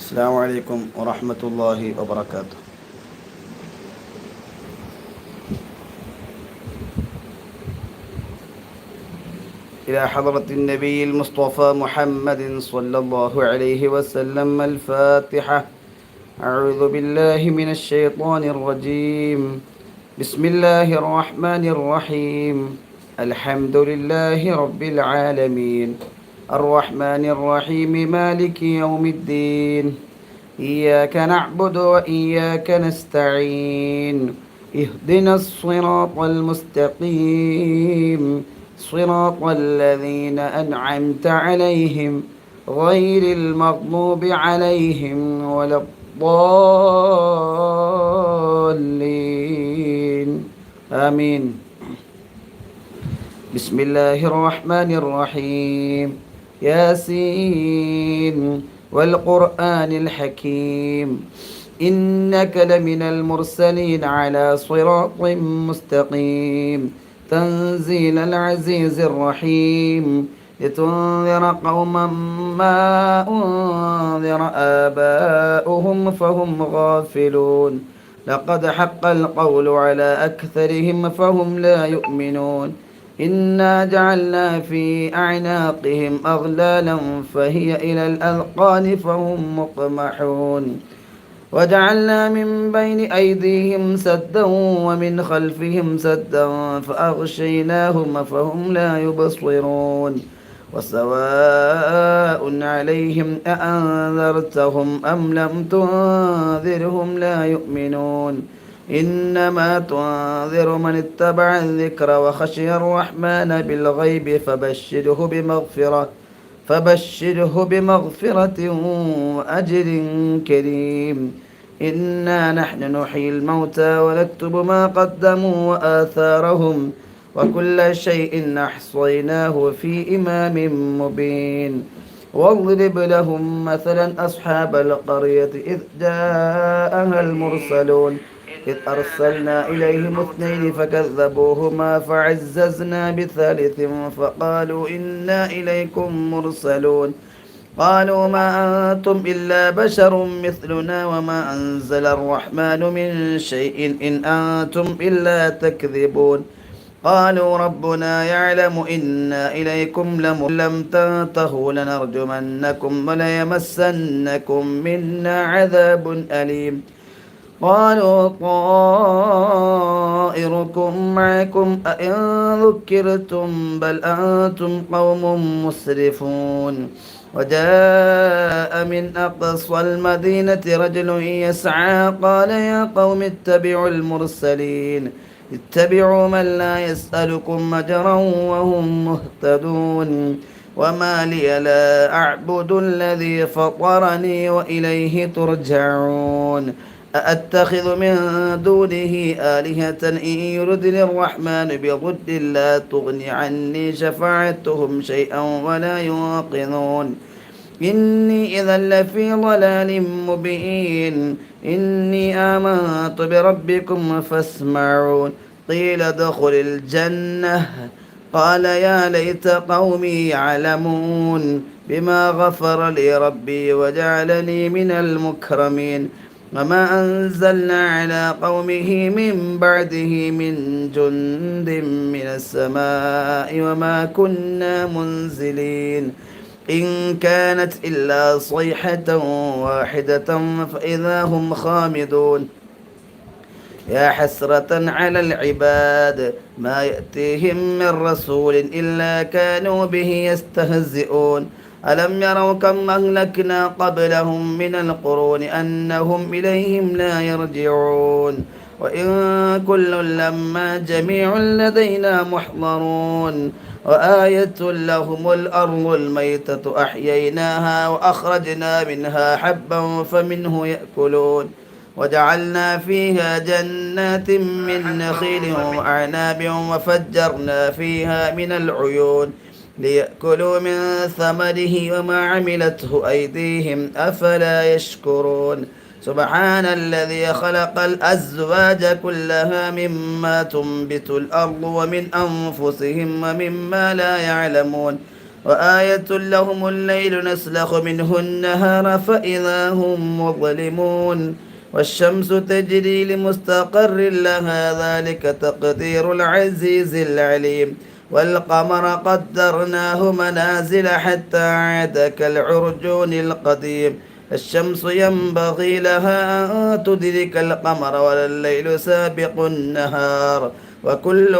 السلام عليكم ورحمة الله وبركاته. إلى حضرة النبي المصطفى محمد صلى الله عليه وسلم الفاتحة. أعوذ بالله من الشيطان الرجيم. بسم الله الرحمن الرحيم. الحمد لله رب العالمين الرحمن الرحيم مالك يوم الدين. إياك نعبد وإياك نستعين. اهدنا الصراط المستقيم صراط الذين أنعمت عليهم غير المغضوب عليهم ولا الضالين آمين. بسم الله الرحمن الرحيم. ياسين والقرآن الحكيم إنك لمن المرسلين على صراط مستقيم تنزيل العزيز الرحيم لتنذر قوما ما أنذر آباؤهم فهم غافلون لقد حق القول على أكثرهم فهم لا يؤمنون إنا جعلنا في أعناقهم أغلالا فهي إلى الأذقان فهم مقمحون وجعلنا من بين أيديهم سدا ومن خلفهم سدا فأغشيناهم فهم لا يبصرون وسواء عليهم أأنذرتهم أم لم تنذرهم لا يؤمنون إنما تنذر من اتبع الذكر وخشي الرحمن بالغيب فبشره بمغفرة وأجر كريم. إنا نحن نحيي الموتى ونكتب ما قدموا وآثارهم وكل شيء أحصيناه في إمام مبين. واضرب لهم مثلا أصحاب القرية إذ جاءها المرسلون إذ أرسلنا إليهم اثنين فكذبوهما فعززنا بثالث فقالوا إنا إليكم مرسلون قالوا ما أنتم إلا بشر مثلنا وما أنزل الرحمن من شيء إن أنتم إلا تكذبون قالوا ربنا يعلم إنا إليكم لم تنتهوا لنرجمنكم وليمسنكم منا عذاب أليم قالوا طائركم معكم أئن ذكرتم بل أنتم قوم مسرفون. وجاء من أقصى المدينة رجل يسعى قال يا قوم اتبعوا المرسلين اتبعوا من لا يسألكم أجرا وهم مهتدون وما لي لا أعبد الذي فطرني وإليه ترجعون أأتخذ من دونه آلهة إن يردني الرحمن بضر لا تغني عني شفاعتهم شيئا ولا ينقذون إني إذا لفي ضلال مبين. إني آمنت بربكم فاسمعون قيل ادخل الجنة قال يا ليت قومي يعلمون بما غفر لي ربي وجعلني من المكرمين. وما أنزلنا على قومه من بعده من جند من السماء وما كنا منزلين إن كانت إلا صيحة واحدة فإذا هم خامدون. يا حسرة على العباد ما يأتيهم من رسول إلا كانوا به يستهزئون ألم يروا كم أهلكنا قبلهم من القرون أنهم إليهم لا يرجعون وإن كل لما جميع لدينا محضرون. وآية لهم الأرض الميتة أحييناها وأخرجنا منها حبا فمنه يأكلون وجعلنا فيها جنات من نخيل وأعناب وفجرنا فيها من العيون ليأكلوا من ثمره وما عملته أيديهم أفلا يشكرون. سبحان الذي خلق الأزواج كلها مما تنبت الأرض ومن أنفسهم ومما لا يعلمون وآية لهم الليل نسلخ منه النهار فإذا هم مظلمون والشمس تجري لمستقر لها ذلك تقدير العزيز العليم والقمر قدرناه منازل حتى عاد كالعرجون القديم الشمس ينبغي لها أن تدرك القمر ولا الليل سابق النهار وكل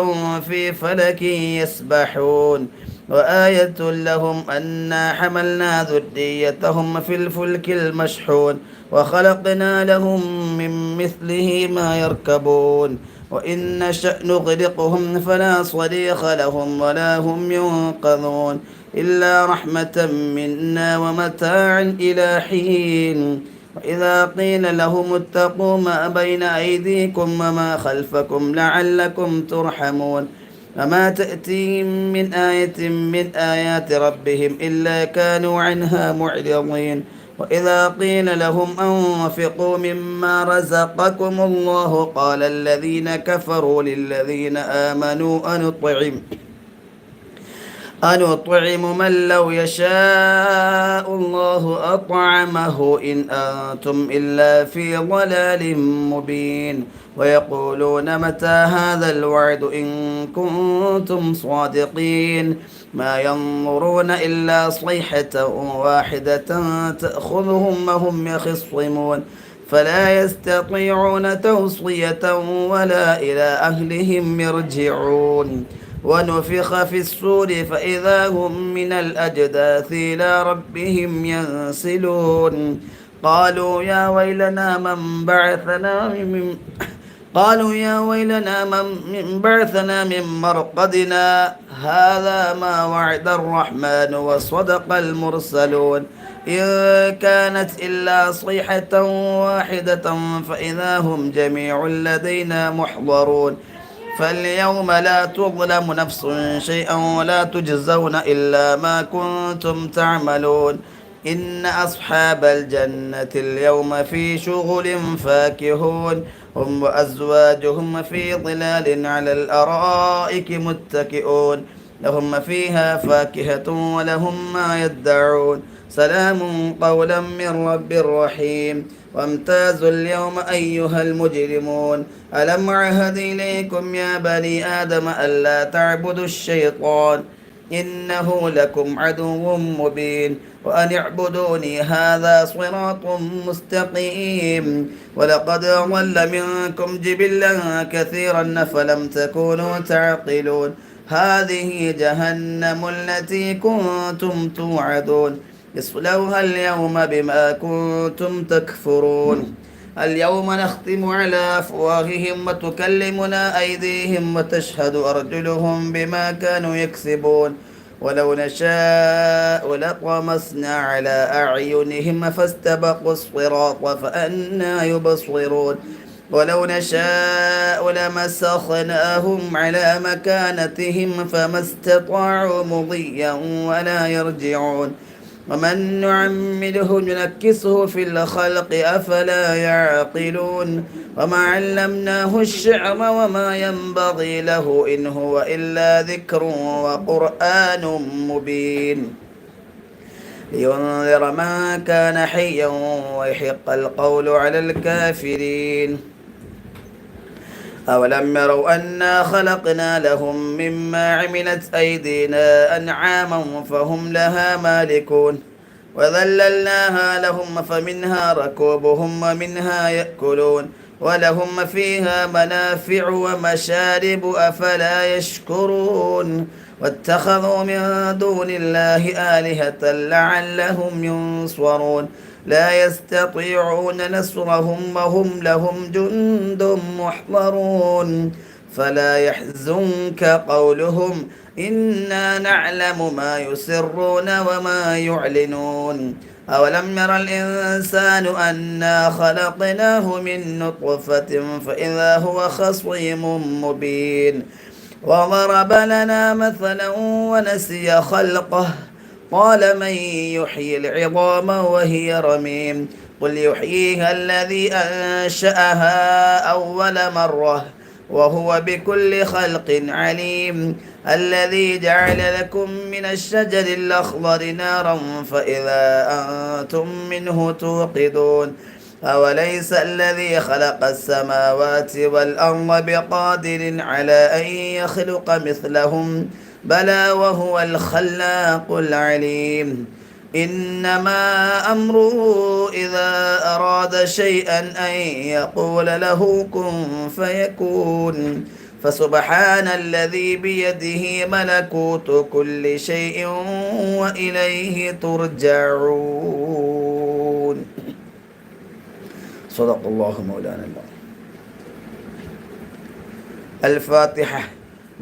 في فلك يسبحون وآية لهم أنا حملنا ذريتهم في الفلك المشحون وخلقنا لهم من مثله ما يركبون وإن نشأ نغرقهم فلا صريخ لهم ولا هم ينقذون إلا رحمة منا ومتاعا إلى حين وإذا قيل لهم اتقوا ما بين أيديكم وما خلفكم لعلكم ترحمون وما تأتيهم من آية من آيات ربهم إلا كانوا عنها معرضين وإذا قيل لهم أنفقوا مما رزقكم الله قال الذين كفروا للذين آمنوا أنطعم من لو يشاء الله أطعمه إن أنتم إلا في ضلال مبين ويقولون متى هذا الوعد إن كنتم صادقين ما ينظرون إلا صيحة واحدة تأخذهم وهم يخصمون فلا يستطيعون توصية ولا إلى أهلهم يرجعون ونفخ في الصور فإذا هم من الأجداث إلى ربهم ينسلون قالوا يا ويلنا من بعثنا من مرقدنا هذا ما وعد الرحمن وصدق المرسلون إن كانت إلا صيحة واحدة فإذا هم جميع لدينا محضرون فاليوم لا تظلم نفس شيئا ولا تجزون إلا ما كنتم تعملون إن أصحاب الجنة اليوم في شغل فاكهون هم وأزواجهم في ظلال على الأرائك متكئون لهم فيها فاكهة ولهم ما يدعون سلام قولا من رب رحيم وامتازوا اليوم أيها المجرمون ألم أعهد إليكم يا بني آدم ألا تعبدوا الشيطان إنه لكم عدو مبين وأن اعبدوني هذا صراط مستقيم ولقد أضل منكم جبلا كثيرا فلم تكونوا تعقلون هذه جهنم التي كنتم توعدون اصلوها اليوم بما كنتم تكفرون اليوم نختم على أفواههم وتكلمنا أيديهم وتشهد أرجلهم بما كانوا يكسبون ولو نشاء لطمسنا على أعينهم فاستبقوا الصراط فأنى يبصرون ولو نشاء لمسخناهم على مكانتهم فما استطاعوا مضيا ولا يرجعون ومن نعمله ننكسه في الخلق أفلا يعقلون وما علمناه الشعر وما ينبغي له إن هو إلا ذكر وقرآن مبين لينذر من كان حيا ويحق القول على الكافرين أولم يروا أنا خلقنا لهم مما عملت أيدينا أنعاما فهم لها مالكون وذللناها لهم فمنها ركوبهم ومنها يأكلون ولهم فيها منافع ومشارب أفلا يشكرون واتخذوا من دون الله آلهة لعلهم ينصرون لا يستطيعون نصرهم وهم لهم جند محضرون فلا يحزنك قولهم إنا نعلم ما يسرون وما يعلنون أولم ير الإنسان أنا خلقناه من نطفة فإذا هو خصيم مبين وضرب لنا مثلا ونسي خلقه قال من يحيي العظام وهي رميم قل يحييها الذي أنشأها أول مرة وهو بكل خلق عليم الذي جعل لكم من الشجر الأخضر نارا فإذا أنتم منه توقدون أوليس الذي خلق السماوات والأرض بقادر على أن يخلق مثلهم بلى وهو الخلاق العليم إنما أمره إذا أراد شيئا أن يقول له كن فيكون فسبحان الذي بيده ملكوت كل شيء وإليه ترجعون. صدق الله مولانا الله. الفاتحة.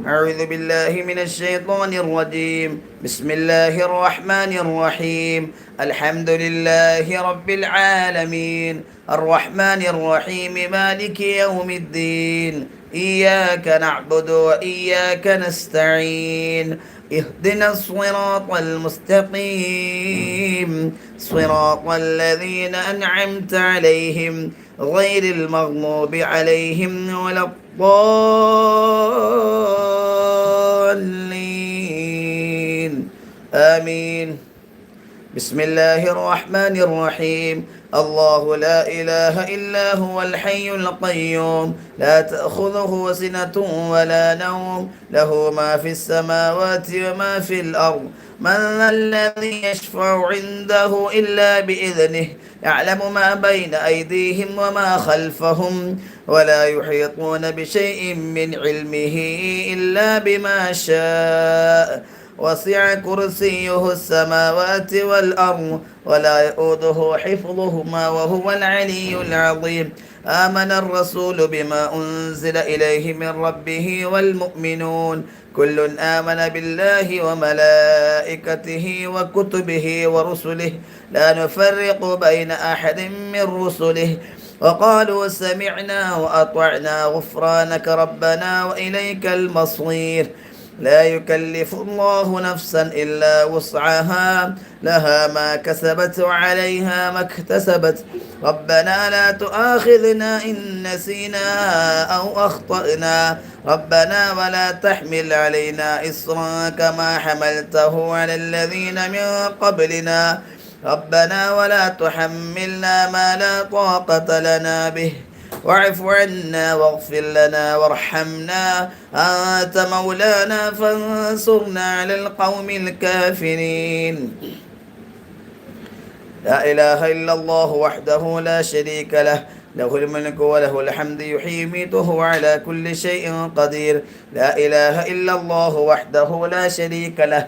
أعوذ بالله من الشيطان الرجيم. بسم الله الرحمن الرحيم. الحمد لله رب العالمين الرحمن الرحيم مالك يوم الدين إياك نعبد وإياك نستعين اهدنا الصراط المستقيم صراط الذين أنعمت عليهم غير المغضوب عليهم ولا الضالين آمين. بسم الله الرحمن الرحيم. الله لا إله إلا هو الحي القيوم لا تأخذه سنة ولا نوم له ما في السماوات وما في الأرض من ذا الذي يشفع عنده إلا بإذنه يعلم ما بين أيديهم وما خلفهم ولا يحيطون بشيء من علمه إلا بما شاء وسع كرسيه السماوات والأرض ولا يؤوده حفظهما وهو العلي العظيم. آمن الرسول بما أنزل إليه من ربه والمؤمنون كل آمن بالله وملائكته وكتبه ورسله لا نفرق بين أحد من رسله وقالوا سمعنا وأطعنا غفرانك ربنا وإليك المصير. لا يكلف الله نفسا إلا وسعها لها ما كسبت وعليها ما اكتسبت ربنا لا تؤاخذنا إن نسينا أو أخطأنا ربنا ولا تحمل علينا إصرا كما حملته على الذين من قبلنا ربنا ولا تحملنا ما لا طاقة لنا به واعف عنا واغفر لنا وارحمنا أنت مولانا فانصرنا على القوم الكافرين. لا إله إلا الله وحده لا شريك له له الملك وله الحمد يحيي ويميت وهو على كل شيء قدير. لا إله إلا الله وحده لا شريك له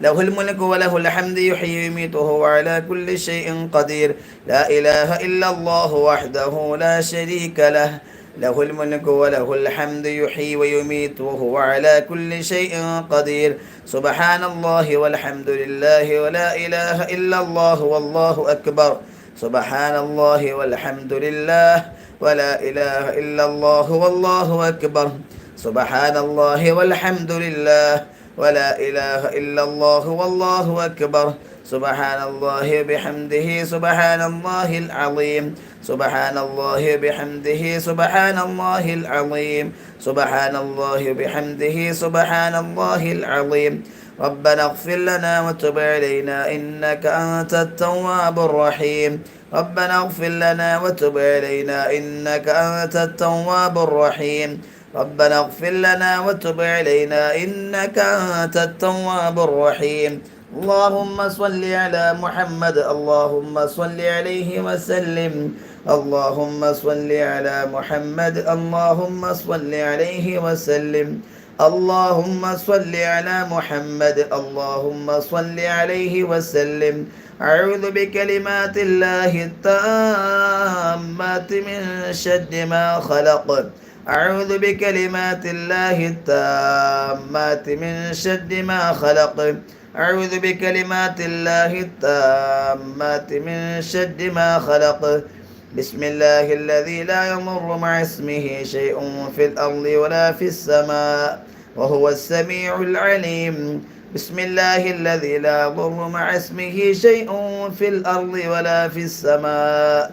له الملك وله الحمد يحيي ويميت وهو على كل شيء قدير. لا إله إلا الله وحده لا شريك له له الملك وله الحمد يحيي ويميت وهو على كل شيء قدير. سبحان الله والحمد لله ولا إله إلا الله والله أكبر. سبحان الله والحمد لله ولا إله إلا الله والله أكبر. سبحان الله والحمد لله ولا إله إلا الله والله أكبر. سبحان الله بحمده سبحان الله العظيم. سبحان الله بحمده سبحان الله العظيم. سبحان الله بحمده سبحان الله العظيم. ربنا اغفر لنا وتب علينا إنك أنت التواب الرحيم. ربنا اغفر لنا وتب علينا إنك أنت التواب الرحيم. ربنا اغفر لنا وتب علينا إنك أنت التواب الرحيم. اللهم صل على محمد اللهم صل عليه وسلم. اللهم صل على محمد اللهم صل عليه وسلم. اللهم صل على محمد اللهم صل عليه وسلم. أعوذ بكلمات الله التامات من شر ما خلق. أعوذ بكلمات الله التامات من شر ما خلق. أعوذ بكلمات الله التامات من شر ما خلق. بسم الله الذي لا يضر مع اسمه شيء في الأرض ولا في السماء وهو السميع العليم. بسم الله الذي لا يضر مع اسمه شيء في الأرض ولا في السماء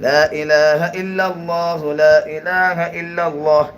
لا إله إلا الله لا إله إلا الله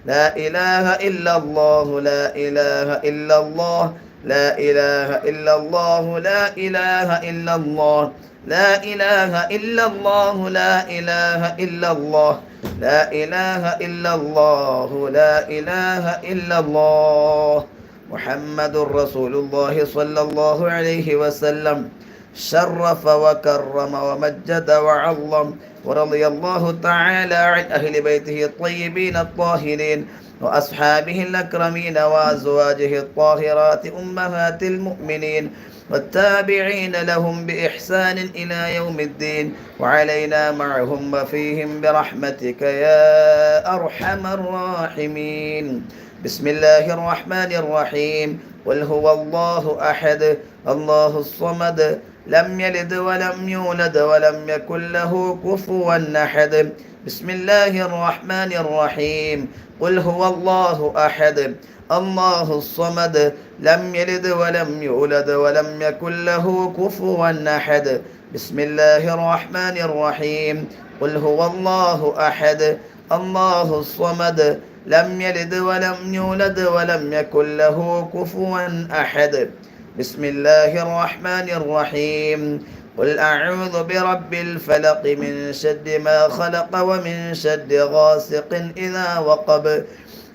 لا إله إلا الله لا إله إلا الله لا إله إلا الله لا إله إلا الله لا إله إلا الله لا إله إلا الله لا إله إلا الله لا إله إلا الله محمد رسول الله صلى الله عليه وسلم شرف وكرم ومجد وعظم ورضي الله تعالى عن أهل بيته الطيبين الطاهرين وأصحابه الأكرمين وأزواجه الطاهرات أمهات المؤمنين والتابعين لهم بإحسان إلى يوم الدين وعلينا معهم وفيهم برحمتك يا أرحم الراحمين بسم الله الرحمن الرحيم قل هو الله أحد الله الصمد لم يلد ولم يولد ولم يكن له كفوا أحد بسم الله الرحمن الرحيم قل هو الله أحد الله الصمد لم يلد ولم يولد ولم يكن له كفوا أحد بسم الله الرحمن الرحيم قل هو الله أحد الله الصمد لم يلد ولم يولد ولم يكن له كفوا أحد بسم الله الرحمن الرحيم قل أعوذ برب الفلق من شر ما خلق ومن شر غاسق إذا وقب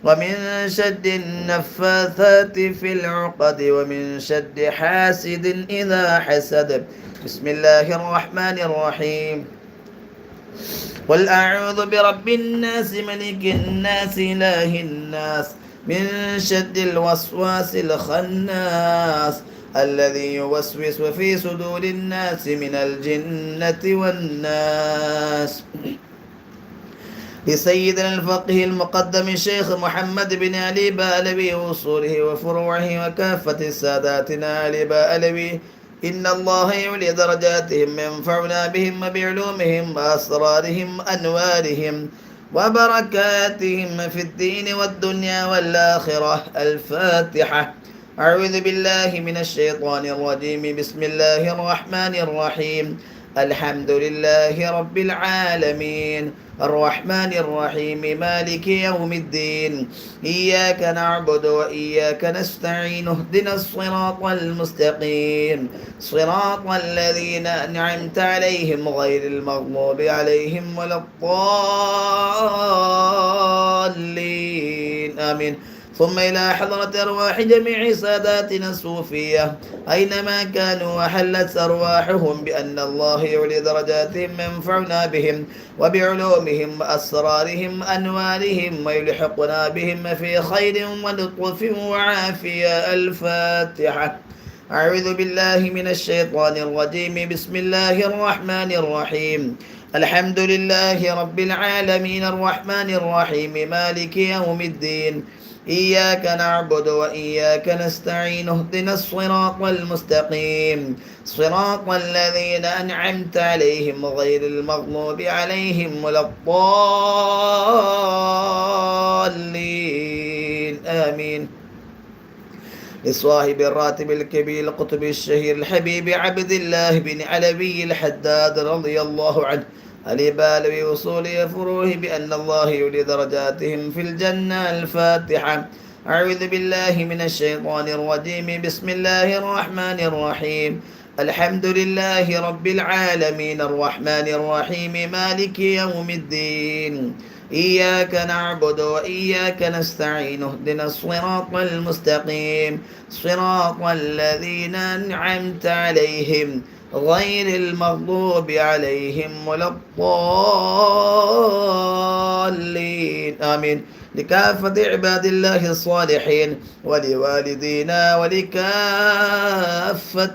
ومن شر النفاثات في العقد ومن شر حاسد إذا حسد بسم الله الرحمن الرحيم قل أعوذ برب الناس ملك الناس إله الناس من شر الوسواس الخناس الذي يوسوس في صدور الناس من الجنة والناس لسيدنا الفقيه المقدم الشيخ محمد بن علي بألوي وصوله وفروعه وكافة ساداتنا علي بألوي إن الله يولي درجاتهم ينفعنا بهم وبعلومهم وأسرارهم أنوارهم وبركاتهم في الدين والدنيا والآخرة الفاتحة أعوذ بالله من الشيطان الرجيم بسم الله الرحمن الرحيم الحمد لله رب العالمين الرحمن الرحيم مالك يوم الدين إياك نعبد وإياك نستعين اهدنا الصراط المستقيم صراط الذين أنعمت عليهم غير المغضوب عليهم ولا الضالين آمين ثم إلى حضرة أرواح جميع ساداتنا الصوفية أينما كانوا وحلت أرواحهم بأن الله يعلي درجاتهم ينفعنا بهم وبعلومهم وأسرارهم أنوارهم ويلحقنا بهم في خير ولطف وعافية الفاتحة أعوذ بالله من الشيطان الرجيم بسم الله الرحمن الرحيم الحمد لله رب العالمين الرحمن الرحيم مالك يوم الدين إياك نعبد وإياك نستعين اهدنا الصراط المستقيم صراط الذين أنعمت عليهم غير المغضوب عليهم ولا الضالين آمين لصاحب الراتب الكبير القطب الشهير الحبيب عبد الله بن علوي الحداد رضي الله عنه علي بألوي وصوله فروه بأن الله يولي درجاتهم في الجنة الفاتحة أعوذ بالله من الشيطان الرجيم بسم الله الرحمن الرحيم الحمد لله رب العالمين الرحمن الرحيم مالك يوم الدين إياك نعبد وإياك نستعين اهدنا الصراط المستقيم صراط الذين أنعمت عليهم غير المغضوب عليهم ولا الضالين آمين لكافة عباد الله الصالحين ولوالدينا ولكافة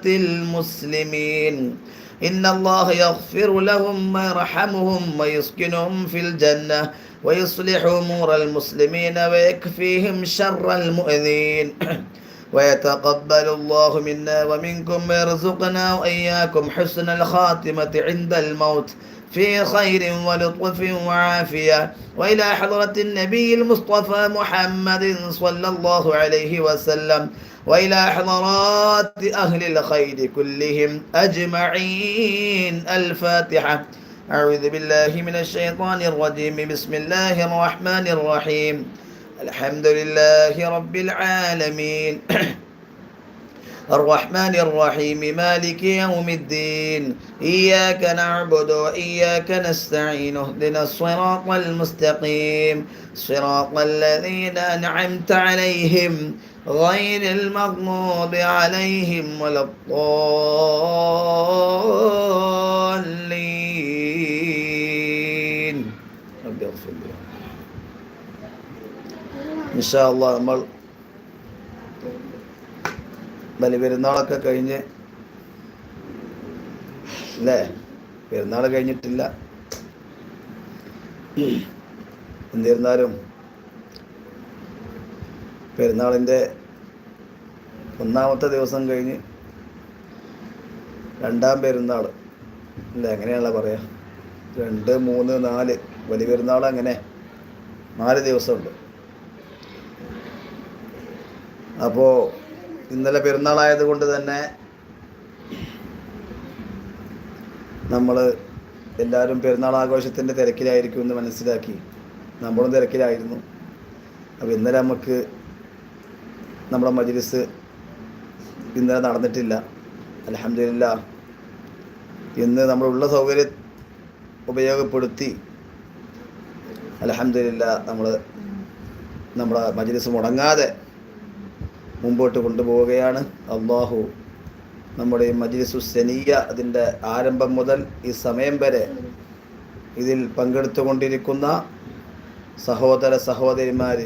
المسلمين إن الله يغفر لهم ويرحمهم ويسكنهم في الجنة ويصلح أمور المسلمين ويكفيهم شر المؤذين ويتقبل الله منا ومنكم ويرزقنا وإياكم حسن الخاتمة عند الموت في خير ولطف وعافية وإلى حضرة النبي المصطفى محمد صلى الله عليه وسلم وإلى حضرات أهل الخير كلهم أجمعين الفاتحة أعوذ بالله من الشيطان الرجيم. بسم الله الرحمن الرحيم. الحمد لله رب العالمين الرحمن الرحيم مالك يوم الدين. إياك نعبد وإياك نستعين. اهدنا الصراط المستقيم صراط الذين أنعمت عليهم غير المغضوب عليهم ولا الضالين. رب اغفر لي. إن شاء الله നമ്മൾ ബലിപെരുന്നാളൊക്കെ കഴിഞ്ഞ് അല്ലേ? പെരുന്നാൾ കഴിഞ്ഞിട്ടില്ല. എന്നിരുന്നാലും പെരുന്നാളിൻ്റെ ഒന്നാമത്തെ ദിവസം കഴിഞ്ഞ് രണ്ടാം പെരുന്നാൾ അല്ലേ? എങ്ങനെയാണല്ലോ പറയാ, 2, 3, 4 ബലിപെരുന്നാൾ, അങ്ങനെ 4 ദിവസമുണ്ട്. അപ്പോൾ ഇന്നലെ പെരുന്നാളായത് കൊണ്ട് തന്നെ നമ്മൾ എല്ലാവരും പെരുന്നാൾ ആഘോഷത്തിൻ്റെ തിരക്കിലായിരിക്കും എന്ന് മനസ്സിലാക്കി. നമ്മളും തിരക്കിലായിരുന്നു. അപ്പോൾ ഇന്നലെ നമുക്ക് നമ്മുടെ മജ്‌ലിസ് ഇന്നലെ നടന്നിട്ടില്ല. അൽഹംദുലില്ലാഹ് ഇന്ന് നമ്മളുള്ള സൗകര്യം ഉപയോഗപ്പെടുത്തി അൽഹംദുലില്ലാഹ് നമ്മുടെ മജ്‌ലിസ് മുടങ്ങാതെ മുമ്പോട്ട് കൊണ്ടുപോവുകയാണ്. അള്ളാഹു നമ്മുടെ ഈ മജ്‌ലിസു സനിയ അതിൻ്റെ ആരംഭം മുതൽ ഈ സമയം വരെ ഇതിൽ പങ്കെടുത്തുകൊണ്ടിരിക്കുന്ന സഹോദര സഹോദരിമാർ,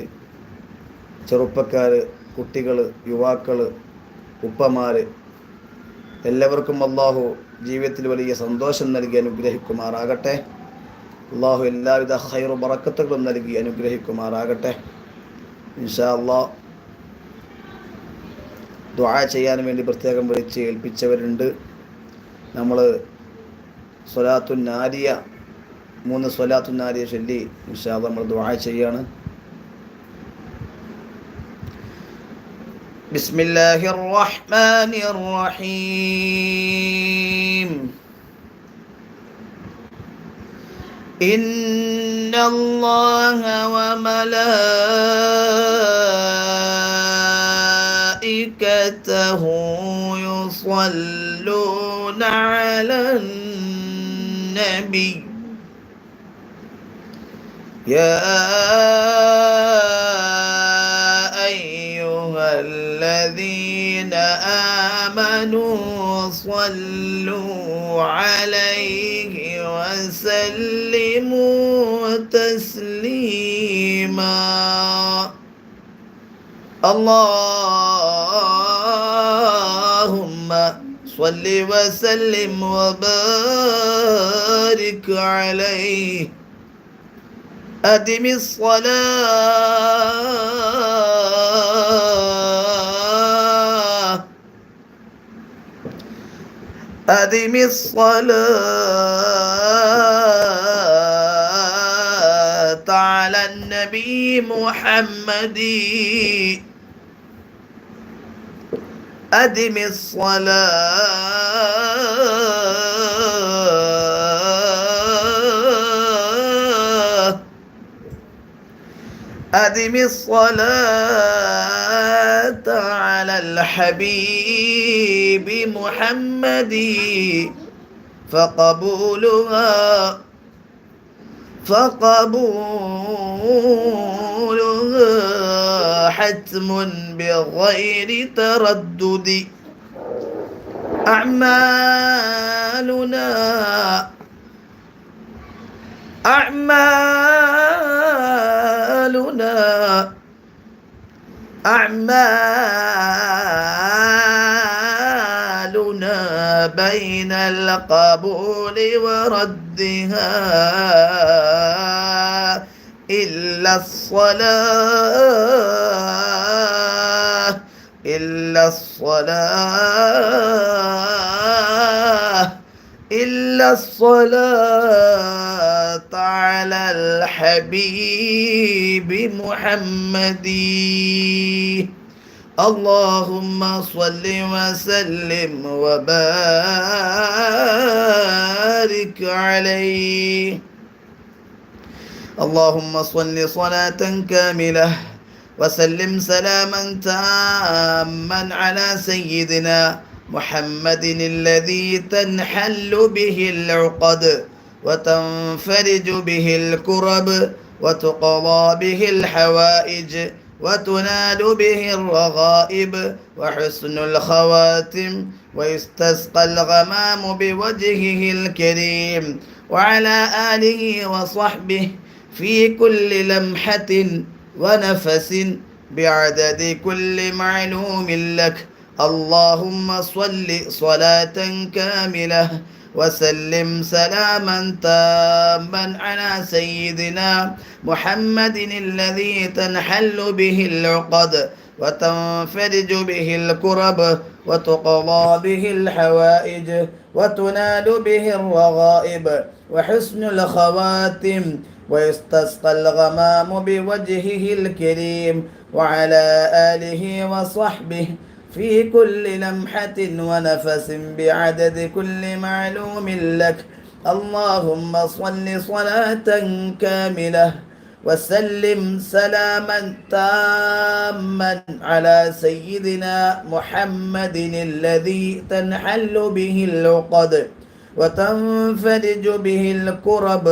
ചെറുപ്പക്കാർ, കുട്ടികൾ, യുവാക്കൾ, ഉപ്പമാർ, എല്ലാവർക്കും അള്ളാഹു ജീവിതത്തിൽ വലിയ സന്തോഷം നൽകി അനുഗ്രഹിക്കുമാറാകട്ടെ. അള്ളാഹു എല്ലാവിധ ഖൈറു ബറക്കത്തുകളും നൽകി അനുഗ്രഹിക്കുമാറാകട്ടെ. ഇൻഷാ അള്ളാഹ് ദുആ ചെയ്യാൻ വേണ്ടി പ്രത്യേകം വിളിച്ച് ഏൽപ്പിച്ചവരുണ്ട്. നമ്മൾ സ്വലാത്തുൻ നാരിയ 3 സ്വലാത്തുൻ നാരിയ ചൊല്ലി ഇൻഷാ അള്ളാഹ് നമ്മൾ ദുആ ചെയ്യാണ്. ബിസ്മില്ലാഹിർ റഹ്മാനിർ റഹീം. ഇന്നല്ലാഹ وملائكته يصلون على النبي يا أيها الذين آمنوا صلوا عليه وسلموا تسليما. اللهم صل وسلم وبارك عليه. أدم الصلاة أدم الصلاة على النبي محمد. أدم الصلاة أدم الصلاة على الحبيب محمد. فقبولها حتم بغير تردد. أعمالنا بين القبول وردها إلا الصلاة على الحبيب محمد. اللهم صل وسلم وبارك عليه. اللهم صل صلاة كاملة وسلم سلاما تاما على سيدنا محمد الذي تنحل به العقد وتنفرج به الكرب وتقضى به الحوائج وتنال به الرغائب وحسن الخواتم ويستسقى الغمام بوجهه الكريم وعلى آله وصحبه في كل لمحة ونفس بعدد كل معلوم لك. اللهم صل صلاة كاملة وسلم سلاما تاما على سيدنا محمد الذي تنحل به العقد وتنفرج به الكرب وتقضى به الحوائج وتنال به الرغائب وحسن الخواتم ويستسقى الغمام بوجهه الكريم وعلى آله وصحبه في كل لمحة ونفس بعدد كل معلوم لك. اللهم صل صلاة كاملة وسلم سلاما تاما على سيدنا محمد الذي تنحل به العقد وتنفرج به الكرب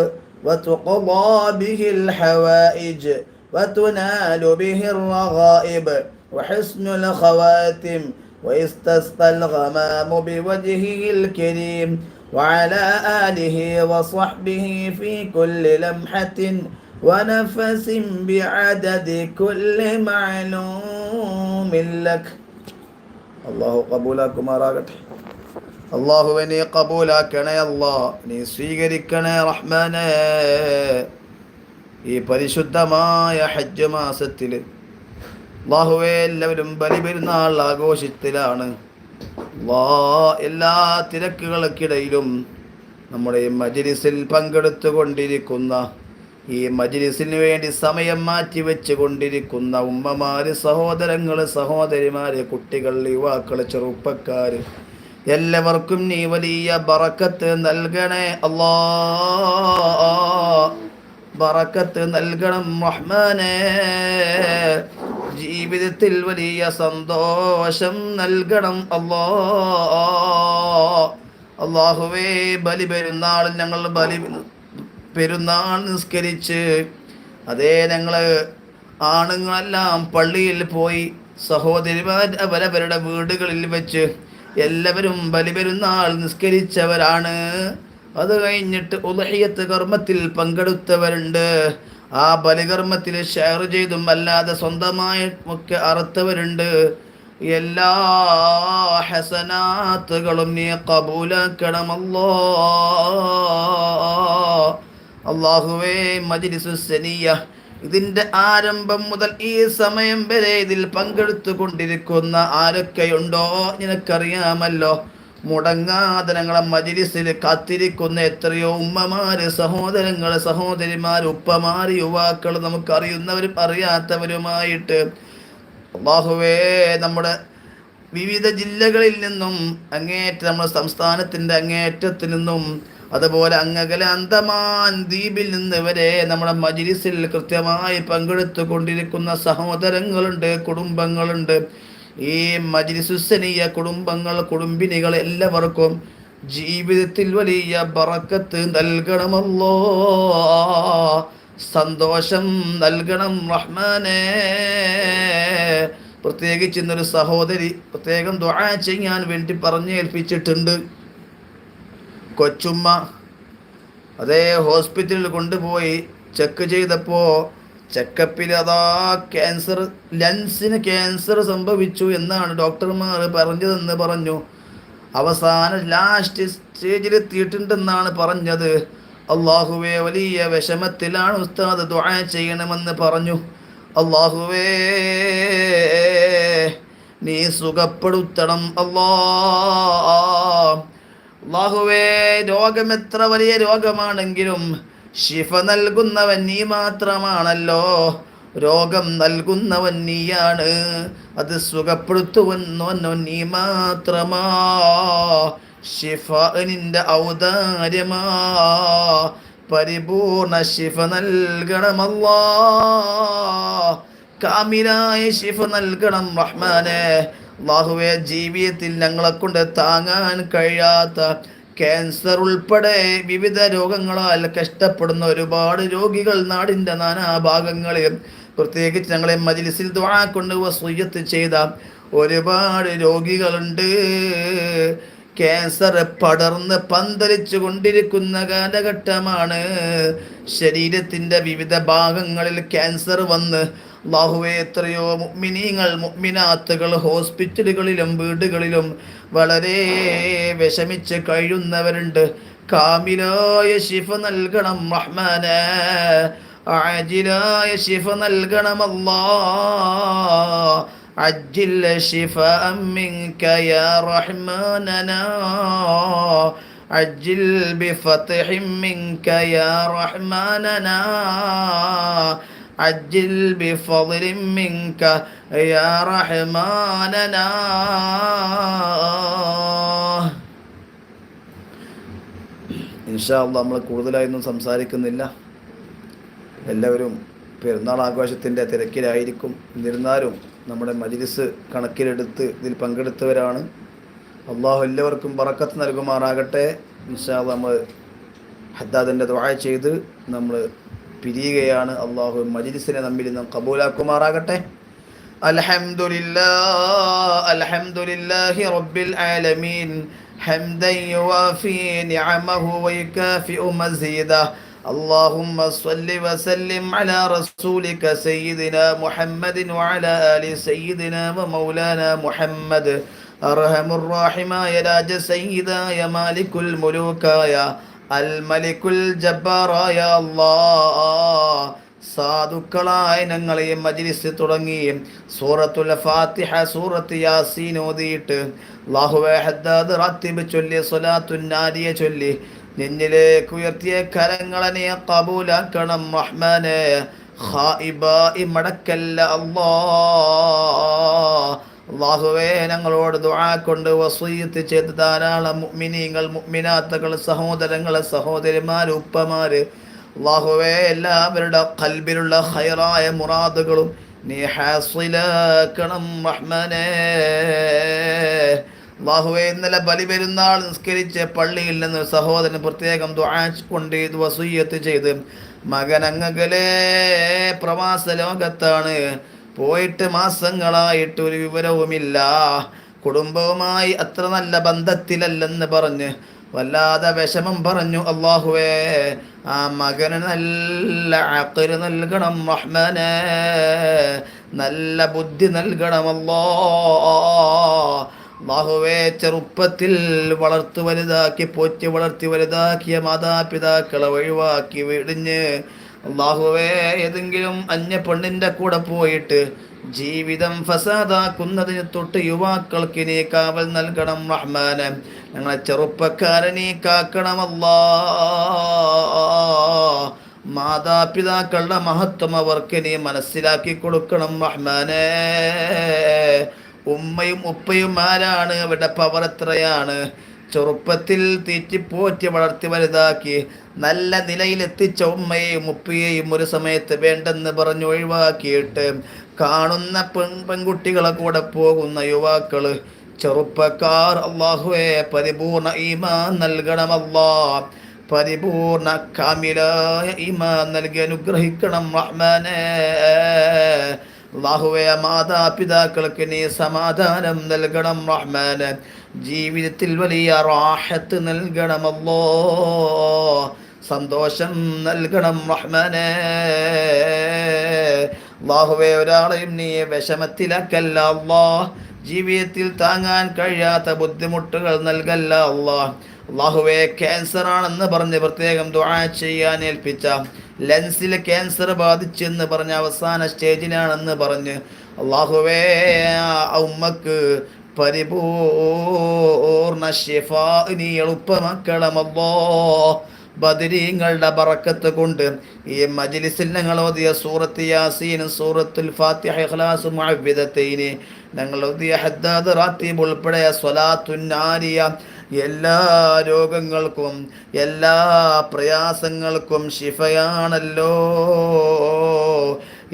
وتقضى به الحوائج وتنال به الرغائب وحسن الخواتم ويستسقى الغمام بوجهه الكريم وعلى آله وصحبه في كل لمحة ونفس بعدد كل معلوم لك. الله قبولكم അള്ളാഹുവെ നീ കബൂലാക്കണേ, നീ സ്വീകരിക്കണേ റഹ്മാനേ. ഈ പരിശുദ്ധമായ ഹജ്ജ് മാസത്തിൽ അള്ളാഹുവെ എല്ലാവരും ബലിപെരുന്നാൾ ആഘോഷത്തിലാണ്. എല്ലാ തിരക്കുകൾക്കിടയിലും നമ്മുടെ ഈ മജ്‌ലിസിൽ പങ്കെടുത്തുകൊണ്ടിരിക്കുന്ന, ഈ മജ്‌ലിസിന് വേണ്ടി സമയം മാറ്റി വെച്ച് കൊണ്ടിരിക്കുന്ന ഉമ്മമാര്, സഹോദരങ്ങൾ, സഹോദരിമാര്, കുട്ടികൾ, യുവാക്കൾ, ചെറുപ്പക്കാർ, എല്ലാവർക്കും നീ വലിയ ബറക്കത്ത് നൽകണേ അല്ലാ. ബറക്കത്ത് നൽകണം റഹ്മാനേ. ജീവിതത്തിൽ വലിയ സന്തോഷം നൽകണം അല്ലാ. അല്ലാഹുവേ, ബലി പെരുന്നാൾ ഞങ്ങൾ പെരുന്നാൾ നിസ്കരിച്ച് ഞങ്ങൾ ആണുങ്ങളെല്ലാം പള്ളിയിൽ പോയി, സഹോദരിമാർ അവരവരുടെ വീടുകളിൽ വെച്ച് എല്ലാവരും ബലിപെരുന്നാൾ നിസ്കരിച്ചവരാണ്. അത് കഴിഞ്ഞിട്ട് ഉദ്ഹിയ്യത്ത് കർമ്മത്തിൽ പങ്കെടുത്തവരുണ്ട്. ആ ബലികർമ്മത്തിൽ ഷെയർ ചെയ്തും അല്ലാതെ സ്വന്തമായി ഒക്കെ അറുത്തവരുണ്ട്. എല്ലാ ഹസനാത്തുകളും നീ കബൂലാക്കണം അല്ലാ. അല്ലാഹുവേ, മജ്‌ലിസുസ് സനിയ ഇതിൻ്റെ ആരംഭം മുതൽ ഈ സമയം വരെ ഇതിൽ പങ്കെടുത്തു കൊണ്ടിരിക്കുന്ന ആരൊക്കെയുണ്ടോ നിനക്കറിയാമല്ലോ. മുടങ്ങാതെ ഞങ്ങളെ മജ്‌ലിസിൽ കാത്തിരിക്കുന്ന എത്രയോ ഉമ്മമാര്, സഹോദരങ്ങൾ, സഹോദരിമാർ, ഉപ്പമാര്, യുവാക്കൾ, നമുക്കറിയുന്നവരും അറിയാത്തവരുമായിട്ട് അല്ലാഹുവേ, നമ്മുടെ വിവിധ ജില്ലകളിൽ നിന്നും നമ്മുടെ സംസ്ഥാനത്തിൻ്റെ അങ്ങേയറ്റത്തു നിന്നും, അതുപോലെ അങ്ങകലെ അന്തമാൻ ദ്വീപിൽ നിന്ന് വരെ നമ്മുടെ മജ്‌ലിസിൽ കൃത്യമായി പങ്കെടുത്തു കൊണ്ടിരിക്കുന്ന സഹോദരങ്ങളുണ്ട്, കുടുംബങ്ങളുണ്ട്. ഈ മജ്‌ലിസുസ് സനിയ കുടുംബങ്ങൾ, കുടുംബിനികൾ എല്ലാവർക്കും ജീവിതത്തിൽ വലിയ ബറക്കത്ത് നൽകണമല്ലോ, സന്തോഷം നൽകണം റഹ്മാനേ. പ്രത്യേകിച്ച് ഇന്നൊരു സഹോദരി പ്രത്യേകം ദുആ ചെയ്യാൻ വേണ്ടി പറഞ്ഞേൽപ്പിച്ചിട്ടുണ്ട്. കൊച്ചുമ്മ ഹോസ്പിറ്റലിൽ കൊണ്ടുപോയി ചെക്ക് ചെയ്തപ്പോൾ ചെക്കപ്പിൽ ക്യാൻസർ, ലങ്സിന് ക്യാൻസർ സംഭവിച്ചു എന്നാണ് ഡോക്ടർമാർ പറഞ്ഞതെന്ന് പറഞ്ഞു. അവസാന ലാസ്റ്റ് സ്റ്റേജിലെത്തിയിട്ടുണ്ടെന്നാണ് പറഞ്ഞത്. അല്ലാഹുവേ, വലിയ വിഷമത്തിലാണ് ഉസ്താദ്, ദുആ ചെയ്യണമെന്ന് പറഞ്ഞു. അല്ലാഹുവേ, നീ സുഖപ്പെടുത്തണം അല്ലാ. അല്ലാഹുവേ, രോഗം എത്ര വലിയ രോഗമാണെങ്കിലും ശിഫ നൽകുന്നവൻ നീ മാത്രമാണല്ലോ. രോഗം നൽകുന്നവൻ നീയാണ്, അത് സുഖപ്പെടുത്തുവന്നവൻ നീ മാത്രമാ. ശിഫ നിന്റെ ഔദാര്യമാ, പരിപൂർണ ശിഫ നൽകണമല്ലാ, കാമിലായ ശിഫ നൽകണം റഹ്മാനെ. അല്ലാഹുവേ, ജീവിതത്തിൽ ഞങ്ങളെ കൊണ്ട് താങ്ങാൻ കഴിയാത്ത ക്യാൻസർ ഉൾപ്പെടെ വിവിധ രോഗങ്ങളാൽ കഷ്ടപ്പെടുന്ന ഒരുപാട് രോഗികൾ നാടിൻ്റെ നാനാഭാഗങ്ങളിൽ, പ്രത്യേകിച്ച് ഞങ്ങളെ മജ്‌ലിസിൽ ദുആ കൊണ്ട് വസിയ്യത്ത് ചെയ്ത ഒരുപാട് രോഗികളുണ്ട്. ക്യാൻസർ പടർന്ന് പന്തലിച്ചു കൊണ്ടിരിക്കുന്ന കാലഘട്ടമാണ്. ശരീരത്തിൻ്റെ വിവിധ ഭാഗങ്ങളിൽ ക്യാൻസർ വന്ന് അല്ലാഹുവേ, എത്രയോ മുഅ്മിനീങ്ങൾ മുഅ്മിനാത്തുകൾ ഹോസ്പിറ്റലുകളിലും വീടുകളിലും വളരെ വിഷമിച്ച് കഴിയുന്നവരുണ്ട്. കാമിലായ ശിഫ നൽകണം റഹ്മാനേ, ആജിലായ ശിഫ നൽകണം അല്ലാഹ്. عجل شفاء منك يا رحماننا، عجل بفتح منك يا رحماننا، عجل بفضل منك يا رحماننا. ഇൻഷാ അല്ലാഹ് നമ്മൾ കൂടുതലായൊന്നും സംസാരിക്കുന്നില്ല. എല്ലാവരും പെരുന്നാൾ ആഘോഷത്തിൻ്റെ തിരക്കിലായിരിക്കും. എന്നിരുന്നാലും നമ്മുടെ മജ്‌ലിസ് കണക്കിലെടുത്ത് ഇതിൽ പങ്കെടുത്തവരാണ്. അള്ളാഹു എല്ലാവർക്കും ബറക്കത്ത് നൽകുമാറാകട്ടെ. ഇൻഷാ അല്ലാഹ് നമ്മൾ ഹദ്ദാദിൻ്റെ ദുആ ചെയ്ത് നമ്മൾ പിരിയുകയാണ്. അള്ളാഹു മജ്‌ലിസിനെ നമ്മിൽ നിന്ന് കബൂലാക്കുമാറാകട്ടെ. അൽഹംദുലില്ലാഹി റബ്ബിൽ ആലമീൻ ഹംദൻ യുവാഫി നിഅമഹു വയുകാഫിഉ മസീദഹു. اللهم صل وسلم على رسولك سيدنا محمد وعلى آل سيدنا ومولانا محمد. أرحم الراحماയ രാജ സയ്യിദായ മാലിക്കുൽ മുലൂക്കായ അൽ മലിക്കുൽ ജബ്ബാറായ അല്ലാഹ്, സാധുക്കളായ ഞങ്ങളെ മജ്‌ലിസ് തുടങ്ങി സൂറത്തുൽ ഫാത്തിഹ, സൂറത്ത് യാസീൻ ഓതിയിട്ട് അല്ലാഹുവേ ഹദ്ദാദ് റാത്തിബ് ചൊല്ലി സ്വലാത്തുൻ നാരിയ ചൊല്ലി നിന്നിലേക്ക് ഉയർത്തിയ കരങ്ങളെ നീ കബൂലാക്കണം റഹ്മാനേ. ഖായിബായി മടക്കല്ല അല്ലാഹ്. അല്ലാഹുവേ, ഞങ്ങളോട് ദുആ കൊണ്ട് വസിയ്യത്ത് ചെയ്ത ധാരാളം മുഅ്മിനീങ്ങൾ മുഅ്മിനാത്തുകൾ സഹോദരങ്ങൾ സഹോദരിമാർ ഉപ്പമാര്, അല്ലാഹുവേ, എല്ലാവരുടെ ഖൽബിലുള്ള ഖൈറായ മുറാദുകളും നീ ഹാസിലാക്കണം റഹ്മാനേ. അല്ലാഹുവേ, ഇന്നലെ ബലിപെരുന്നാൾ നിസ്കരിച്ച് പള്ളിയിൽ നിന്ന് സഹോദരൻ പ്രത്യേകം ദുആ കൊണ്ട് വസിയ്യത്ത് ചെയ്ത്, മകനങ്ങകലെ പ്രവാസ ലോകത്താണ്, പോയിട്ട് മാസങ്ങളായിട്ട് ഒരു വിവരവുമില്ല, കുടുംബവുമായി അത്ര നല്ല ബന്ധത്തിലല്ലെന്ന് പറഞ്ഞ് വല്ലാതെ വിഷമം പറഞ്ഞു. അല്ലാഹുവേ, ആ മകന് നല്ല അഖ്ല് നൽകണം റഹ്മാനേ, നല്ല ബുദ്ധി നൽകണം അല്ലാഹ്. അല്ലാഹുവേ, ചെറുപ്പത്തിൽ വളർത്തു വലുതാക്കി പോറ്റി വളർത്തി വലുതാക്കിയ മാതാപിതാക്കളെ ഒഴിവാക്കി വെടിഞ്ഞ് അല്ലാഹുവേ, ഏതെങ്കിലും അന്യ പെണ്ണിൻ്റെ കൂടെ പോയിട്ട് ജീവിതം ഫസാദാക്കുന്നതിന് തൊട്ട് യുവാക്കൾക്ക് നീ കാവൽ നൽകണം റഹ്മാനെ. ഞങ്ങളെ ചെറുപ്പക്കാരെ നീ കാക്കണം അല്ലാഹ്. മാതാപിതാക്കളുടെ മഹത്വം അവർക്ക് നീ മനസ്സിലാക്കി കൊടുക്കണം റഹ്മാനെ. ഉമ്മയും ഉപ്പയും ആരാണ്, അവരുടെ പവർ എത്രയാണ്. ചെറുപ്പത്തിൽ തീറ്റിപ്പോറ്റി വളർത്തി വലുതാക്കി നല്ല നിലയിലെത്തിച്ച ഉമ്മയെയും ഉപ്പയെയും ഒരു സമയത്ത് വേണ്ടെന്ന് പറഞ്ഞ് ഒഴിവാക്കിയിട്ട് കാണുന്ന പെൺകുട്ടികളെ കൂടെ പോകുന്ന യുവാക്കള്, ചെറുപ്പക്കാർ, അല്ലാഹുവേ, പരിപൂർണ ഈമാൻ നൽകണം അല്ലാഹ്. പരിപൂർണ കാമിലായ ഈമാൻ നൽകി അനുഗ്രഹിക്കണം റഹ്മാനേ. അല്ലാഹുവേ, മാതാപിതാക്കൾക്ക് നീ സമാധാനം നൽകണം റഹ്മാനെ. ജീവിതത്തിൽ വലിയ റാഹത്ത് നൽകണം അല്ലാഹ്. സന്തോഷം നൽകണം റഹ്മാനേ. അല്ലാഹുവേ, ഒരാളെയും നീ വിഷമത്തിലാക്കല്ല അല്ലാഹ്. ജീവിതത്തിൽ താങ്ങാൻ കഴിയാത്ത ബുദ്ധിമുട്ടുകൾ നൽകല്ല അല്ലാഹ്. അല്ലാഹുവേ, ക്യാൻസർ ആണെന്ന് പറഞ്ഞ് പ്രത്യേകം ദുആ ചെയ്യാൻ ഏൽപ്പിച്ച, ലെൻസിൽ ക്യാൻസർ ബാധിച്ചെന്ന് പറഞ്ഞ അവസാന സ്റ്റേജിലാണെന്ന് പറഞ്ഞ് അല്ലാഹുവേ, ഉമ്മക്ക് പരിപൂർണ ശിഫാ നീ എളുപ്പമാക്കണം അല്ലാഹ്. ബദരീങ്ങളുടെ ബറക്കത്ത് കൊണ്ട് ഈ മജ്ലിസിൽ ഞങ്ങൾ ഓതിയ സൂറത്ത് യാസീൻ, സൂറത്തുൽ ഫാത്തിഹ, ഇഖ്ലാസ്, മുഅവ്വിദത്തൈനി, ഞങ്ങൾ ഓതിയ ഹദ്ദാദ് റാത്തീബ് ഉൾപ്പെടെ സ്വലാത്തുൻ നാരിയ എല്ലാ രോഗങ്ങൾക്കും എല്ലാ പ്രയാസങ്ങൾക്കും ശിഫയാണല്ലോ.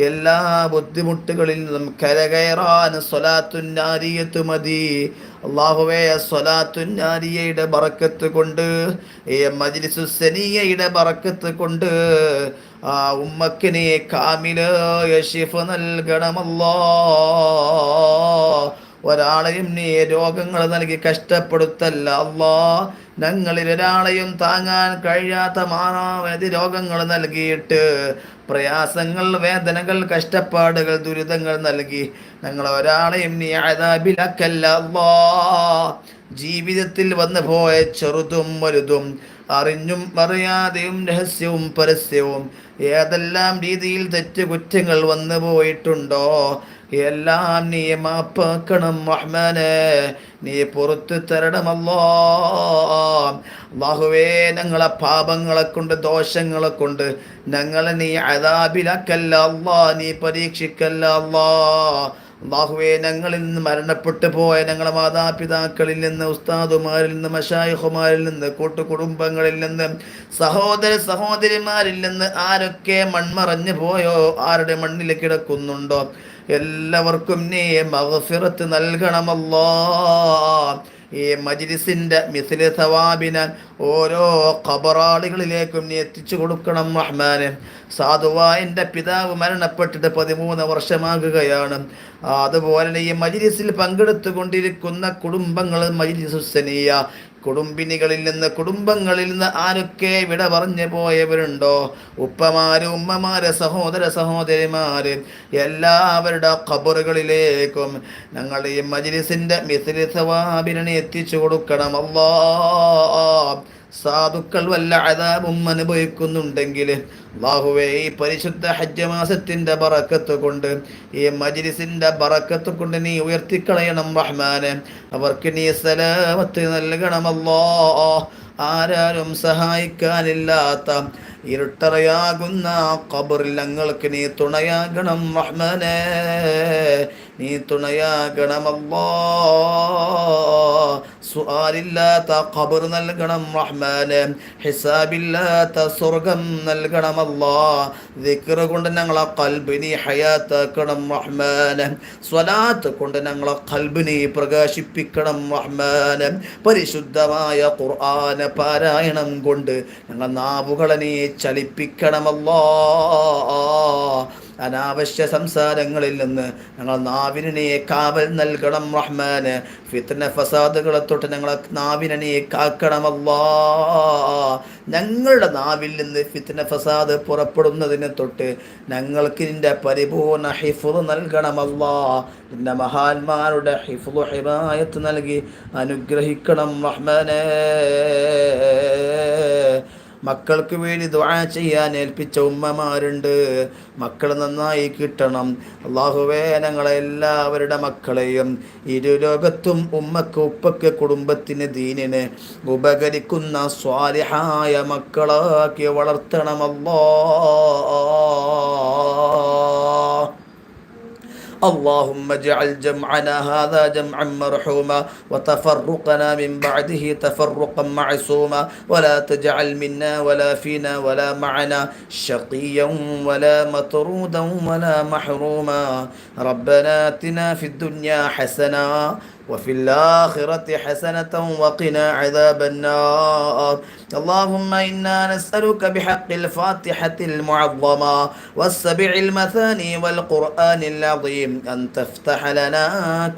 എല്ലാ ബുദ്ധിമുട്ടുകളിൽ നിന്നും കരകയറാൻ സ്വലാത്തുൻ നാരിയത്ത് മതി. അല്ലാഹുവേ, സ്വലാത്തുൻ നാരിയയുടെ ബറക്കത്ത് കൊണ്ട്, ഈ മജ്ലിസുസ് സനിയയുടെ ബറക്കത്ത് കൊണ്ട് ആ ഉമ്മക്കിനെ കാമിലായ ശിഫ നൽകണമല്ലാ. ഒരാളെയും നീ രോഗങ്ങൾ നൽകി കഷ്ടപ്പെടുത്തല്ല അല്ലാ. ഞങ്ങളിൽ ഒരാളെയും താങ്ങാൻ കഴിയാത്ത മാറാവധി രോഗങ്ങൾ നൽകിയിട്ട് പ്രയാസങ്ങൾ, വേദനകൾ, കഷ്ടപ്പാടുകൾ, ദുരിതങ്ങൾ നൽകി ഞങ്ങൾ ഒരാളെയും നീ അദാബിലാക്കല്ല അല്ലാ. ജീവിതത്തിൽ വന്നു പോയ ചെറുതും വലുതും, അറിഞ്ഞും അറിയാതെയും രഹസ്യവും പരസ്യവും ഏതെല്ലാം രീതിയിൽ തെറ്റുകുറ്റങ്ങൾ വന്നു പോയിട്ടുണ്ടോ എല്ലാം നീ മാപ്പാക്കണം റഹ്മാനെ, നീ പുറത്തു തരണമല്ലോ. അല്ലാഹുവേ, ഞങ്ങളെ പാപങ്ങളെ കൊണ്ട്, ദോഷങ്ങളെ കൊണ്ട് ഞങ്ങളെ നീ അദാബിലാക്കല്ല അല്ലാ, നീ പരീക്ഷിക്കല്ല അല്ലാ. അല്ലാഹുവേ, ഞങ്ങളിൽ നിന്ന് മരണപ്പെട്ടു പോയ ഞങ്ങളെ മാതാപിതാക്കളിൽ നിന്ന്, ഉസ്താദുമാരിൽ നിന്ന്, മശായിഖുമാരിൽ നിന്ന്, കൂട്ടുകുടുംബങ്ങളിൽ നിന്ന്, സഹോദര സഹോദരിമാരിൽ നിന്ന് ആരൊക്കെ മൺമറഞ്ഞു പോയോ, ആരുടെ മണ്ണിൽ കിടക്കുന്നുണ്ടോ എല്ലാവർക്കും നീ മഗ്ഫിറത്ത് നൽകണമല്ലോ. ഈ മജ്ലിസിൻ്റെ മിസ്ലി സവാബിനെ ഓരോ ഖബറാളികളിലേക്കും നീ എത്തിച്ചു കൊടുക്കണം റഹ്മാനെ. സാധുവാൻ്റെ പിതാവ് മരണപ്പെട്ടിട്ട് 13 വർഷമാകുകയാണ്. അതുപോലെ ഈ മജ്ലിസിൽ പങ്കെടുത്തുകൊണ്ടിരിക്കുന്ന കുടുംബങ്ങൾ, മജ്ലിസുസ് സനിയ കുടുംബിനികളിൽ നിന്ന്, കുടുംബങ്ങളിൽ നിന്ന് ആരൊക്കെ വിട പറഞ്ഞു പോയവരുണ്ടോ, ഉപ്പമാര്, ഉമ്മമാര്, സഹോദര സഹോദരിമാര്, എല്ലാവരുടെ ഖബറുകളിലേക്കും ഞങ്ങളുടെ ഈ മജ്ലിസിൻ്റെ മിസ്ലി സവാബിനെ എത്തിച്ചു കൊടുക്കണം അല്ലാ. സാധുക്കൾ വല്ല അദാബും അനുഭവിക്കുന്നുണ്ടെങ്കിൽ അല്ലാഹുവേ, ഈ പരിശുദ്ധ ഹജ്ജ് മാസത്തിൻ്റെ ബറക്കത്ത് കൊണ്ട്, ഈ മജ്ലിസിൻ്റെ ബറക്കത്ത് കൊണ്ട് നീ ഉയർത്തിക്കളയണം റഹ്മാനെ. അവർക്ക് നീ സലാമത്ത് നൽകണമല്ലോ. ആരാരും സഹായിക്കാനില്ലാത്ത ഇരുട്ടറയാകുന്ന ഖബറിൽ ഞങ്ങൾക്ക് നീ തുണയാകണം റഹ്മാനെ, നീ തുണയാകണമല്ലോ. സുആലില്ലാത്ത ഖബർ നൽകണം റഹ്മാനെ, ഹിസാബില്ലാത്ത സ്വർഗം നൽകണമല്ലോ. ദിക്ർ കൊണ്ട് ഞങ്ങളെ ഖൽബിനെ ഹയാത്താക്കണം റഹ്മാനെ, സ്വലാത്ത് കൊണ്ട് ഞങ്ങളെ ഖൽബിനെ പ്രകാശിപ്പിക്കണം റഹ്മാനെ. പരിശുദ്ധമായ ഖുർആൻ പാരായണം കൊണ്ട് ഞങ്ങൾ നാവുകളെ നീ ചലിപ്പിക്കണമല്ലോ. അനാവശ്യ സംസാരങ്ങളിൽ നിന്ന് ഞങ്ങൾ നാവിനെ നീ കാവൽ നൽകണം റഹ്മാന്. ഫിത്ന ഫസാദുകളെ തൊട്ട് ഞങ്ങളെ നാവിനെ നീ കാക്കണമല്ലാ. ഞങ്ങളുടെ നാവിൽ നിന്ന് ഫിത്ന ഫസാദ് പുറപ്പെടുന്നതിനെ തൊട്ട് ഞങ്ങൾക്ക് നിന്റെ പരിപൂർണ ഹിഫ്ള് നൽകണമല്ലാ. നിന്റെ മഹാന്മാരുടെ ഹിഫ്ള് ഹിമായത്ത് നൽകി അനുഗ്രഹിക്കണം റഹ്മാനേ. മക്കൾക്ക് വേണ്ടി ദുആ ചെയ്യാൻ ഏൽപ്പിച്ച ഉമ്മമാരുണ്ട്, മക്കൾ നന്നായി കിട്ടണം അല്ലാഹുവേ. ഞങ്ങളെ എല്ലാവരുടെ മക്കളെയും ഇരുലോകത്തും ഉമ്മക്ക്, ഉപ്പക്ക്, കുടുംബത്തിന്, ദീനിന് ഉപകരിക്കുന്ന സ്വാലിഹായ മക്കളാക്കി വളർത്തണമല്ലോ. اللهم اجعل جمعنا هذا جمعا مرحوما وتفرقنا من بعده تفرقا معصوما ولا تجعل منا ولا فينا ولا معنا شقيا ولا مطرودا ولا محروما. ربنا آتنا في الدنيا حسنة وفي الآخرة حسنة وقنا عذاب النار. اللهم إنا نسألك بحق الفاتحة المعظمة والسبع المثاني والقرآن العظيم أن تفتح لنا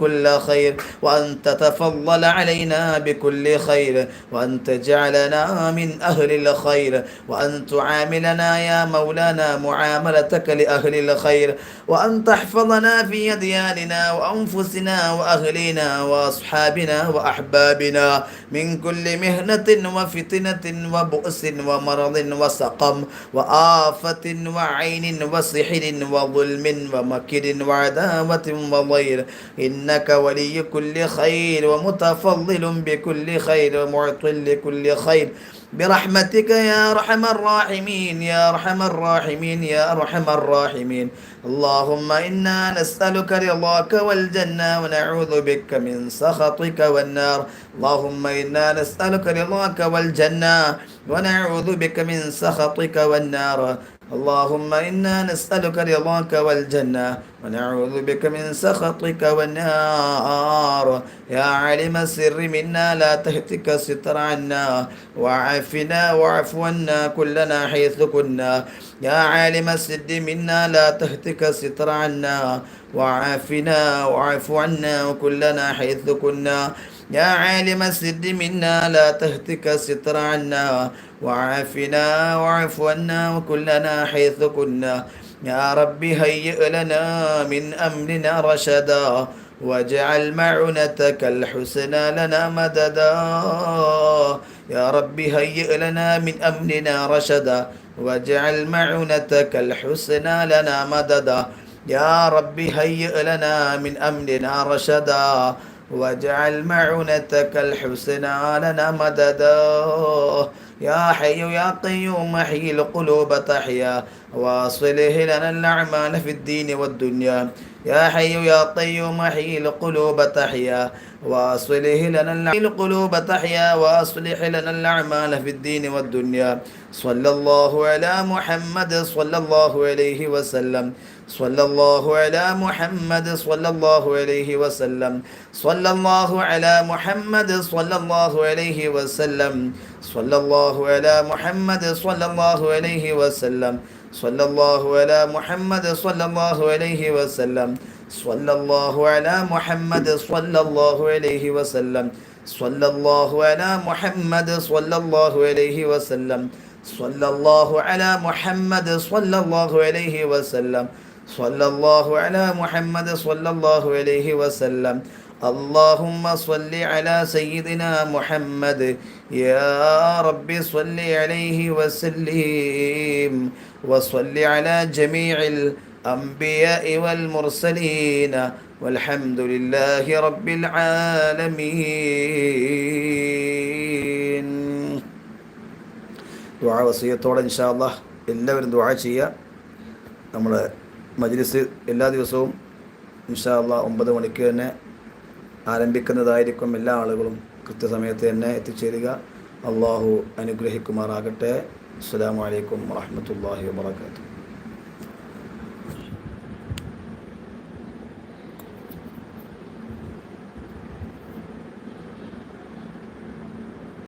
كل خير، وأن تتفضل علينا بكل خير، وأن تجعلنا من أهل الخير، وأن تعاملنا يا مولانا معاملتك لأهل الخير، وأن تحفظنا في أدياننا وأنفسنا وأهلنا وأصحابنا وأحبابنا من كل مهنة وفتنة وبؤس ومرض وسقم وآفة وعين وسحر وظلم ومكر وعداوة وضير إنك ولي كل خير ومتفضل بكل خير ومعطي لكل خير برحمتك يا أرحم الراحمين يا أرحم الراحمين يا أرحم الراحمين. اللهم إنا نسألك رضاك والجنة ونعوذ بك من سخطك والنار. اللهم إنا نسألك رضاك والجنة ونعوذ بك من سخطك والنار. اللهم إنا نسألك رضاك والجنة ونعوذ بك من سخطك والنار. يا عالم السر منا لا تهتك الستر عنا وعافنا واعف عنا كلنا حيث كنا. يا عالم السر منا لا تهتك الستر عنا وعافنا واعف عنا وكلنا حيث كنا. يا عالم السر منا لا تهتك الستر عنا وعافنا واعف عنا وكلنا حيث كنا. يا رب هيئ لنا من أمرنا رشدا واجعل معونتك الحسنى لنا مددا. يا رب هيئ لنا من أمرنا رشدا واجعل معونتك الحسنى لنا مددا. يا رب هيئ لنا من أمرنا رشدا واجعل معونتك الحسنى لنا مددا. يا حي يا قيوم احيي القلوب تحيا واصله لنا الأعمال في الدين والدنيا. يا حي يا قيوم احيي القلوب تحيا واصله لنا القلوب تحيا واصلح لنا الأعمال في الدين والدنيا. صلى الله على محمد صلى الله عليه وسلم. صلى الله على محمد صلى الله عليه وسلم. صلى الله على محمد صلى الله عليه وسلم. صلى الله على محمد صلى الله عليه وسلم. صلى الله على محمد صلى الله عليه وسلم. صلى الله على محمد صلى الله عليه وسلم. صلى الله على محمد صلى الله عليه وسلم. صلى الله على محمد صلى الله عليه وسلم. صلى الله على محمد صلى الله عليه وسلم. اللهم صل على سيدنا محمد يا رب صل عليه وسلم وصل على جميع الأنبياء والمرسلين والحمد لله رب العالمين. ദുആ വസിയത്തോടെ ഇൻഷാ അല്ലാഹ് എല്ലാവരും ദുആ ചെയ്യുക. നമ്മുടെ മജ്ലിസ് എല്ലാ ദിവസവും ഇൻഷാ അല്ലാഹ് 9 മണിക്ക് തന്നെ ആരംഭിക്കുന്നതായിരിക്കും. എല്ലാ ആളുകളും കൃത്യസമയത്ത് തന്നെ എത്തിച്ചേരുക. അള്ളാഹു അനുഗ്രഹിക്കുമാറാകട്ടെ. അസ്സലാമു അലൈക്കും വറഹ്മത്തുള്ളാഹി വബറകാതുഹു.